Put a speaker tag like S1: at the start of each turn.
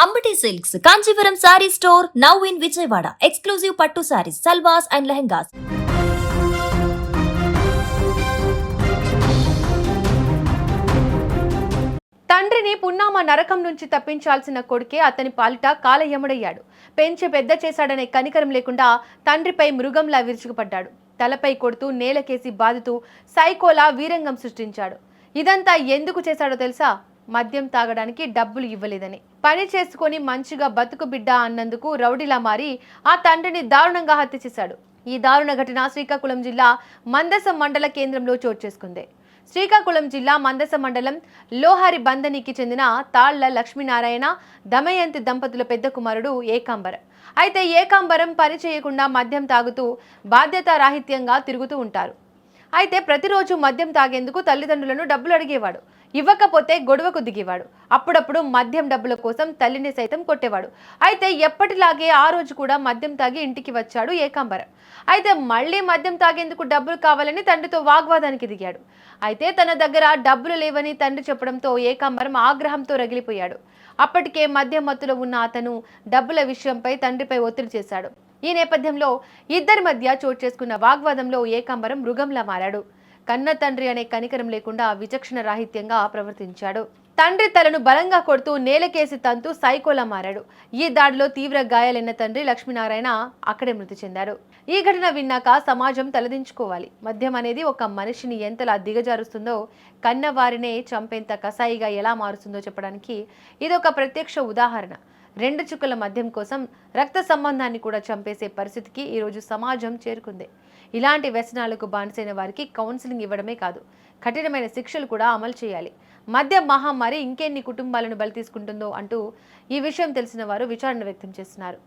S1: Ambati Silks, Kanchipuram Saree Store, now in Vijayawada. Exclusive Pattu Sarees, Salwas and Lehengas.
S2: తండ్రిని పున్నామ నరకం నుంచి తప్పించాల్సిన కొడుకే అతని పాలిట కాలయముడయ్యాడు. పెంచి పెద్ద చేశాడనే కనికరం లేకుండా తండ్రిపై మృగంలా విరుచుకుపడ్డాడు. తలపై కొడుతూ నేలకేసి బాదుతూ సైకోలా వీరంగం సృష్టించాడు. ఇదంతా ఎందుకు చేశాడో తెలుసా? మద్యం తాగడానికి డబ్బులు ఇవ్వలేదని. పని చేసుకొని మంచిగా బతుకు బిడ్డ అన్నందుకు రౌడీలా మారి ఆ తండ్రిని దారుణంగా హత్య చేశాడు. ఈ దారుణ ఘటన శ్రీకాకుళం జిల్లా మందసం మండల కేంద్రంలో చోటు చేసుకుంది. శ్రీకాకుళం జిల్లా మందస మండలం లోహారి బందనికి చెందిన తాళ్ల లక్ష్మీనారాయణ దమయంతి దంపతుల పెద్ద కుమారుడు ఏకాంబరం. అయితే ఏకాంబరం పని చేయకుండా మద్యం తాగుతూ బాధ్యతారాహిత్యంగా తిరుగుతూ ఉంటారు. అయితే ప్రతిరోజు మద్యం తాగేందుకు తల్లిదండ్రులను డబ్బులు అడిగేవాడు. ఇవ్వకపోతే గొడవకు దిగేవాడు. అప్పుడప్పుడు మద్యం డబ్బుల కోసం తల్లిని సైతం కొట్టేవాడు. అయితే ఎప్పటిలాగే ఆ రోజు కూడా మద్యం తాగి ఇంటికి వచ్చాడు ఏకాంబరం. అయితే మళ్ళీ మద్యం తాగేందుకు డబ్బులు కావాలని తండ్రితో వాగ్వాదానికి దిగాడు. అయితే తన దగ్గర డబ్బులు లేవని తండ్రి చెప్పడంతో ఏకాంబరం ఆగ్రహంతో రగిలిపోయాడు. అప్పటికే మద్యం మత్తులో ఉన్న అతను డబ్బుల విషయంపై తండ్రిపై ఒత్తిడి చేశాడు. ఈ నేపథ్యంలో ఇద్దరి మధ్య చోటు చేసుకున్న వాగ్వాదంలో ఏకాంబరం మృగంలా మారాడు. కన్న తండ్రి అనే కనికరం లేకుండా విచక్షణ రాహిత్యంగా ప్రవర్తించాడు. తండ్రి తలను బలంగా కొడుతూ నేలకేసి తంతూ సైకోలా మారాడు. ఈ దాడిలో తీవ్ర గాయాలైన తండ్రి లక్ష్మీనారాయణ అక్కడే మృతి చెందాడు. ఈ ఘటన విన్నాక సమాజం తలదించుకోవాలి. మద్యం అనేది ఒక మనిషిని ఎంతలా దిగజారుస్తుందో, కన్నవారినే చంపేంత కసాయిగా ఎలా మారుస్తుందో చెప్పడానికి ఇదొక ప్రత్యక్ష ఉదాహరణ. 2 చుక్కల మద్యం కోసం రక్త సంబంధాన్ని కూడా చంపేసే పరిస్థితికి ఈరోజు సమాజం చేరుకుంది. ఇలాంటి వ్యసనాలకు బానిసైన వారికి కౌన్సిలింగ్ ఇవ్వడమే కాదు, కఠినమైన శిక్షలు కూడా అమలు చేయాలి. మద్యం మహమ్మారి ఇంకెన్ని కుటుంబాలను బలి తీసుకుంటుందో అంటూ ఈ విషయం తెలిసిన వారు విచారణ వ్యక్తం చేస్తున్నారు.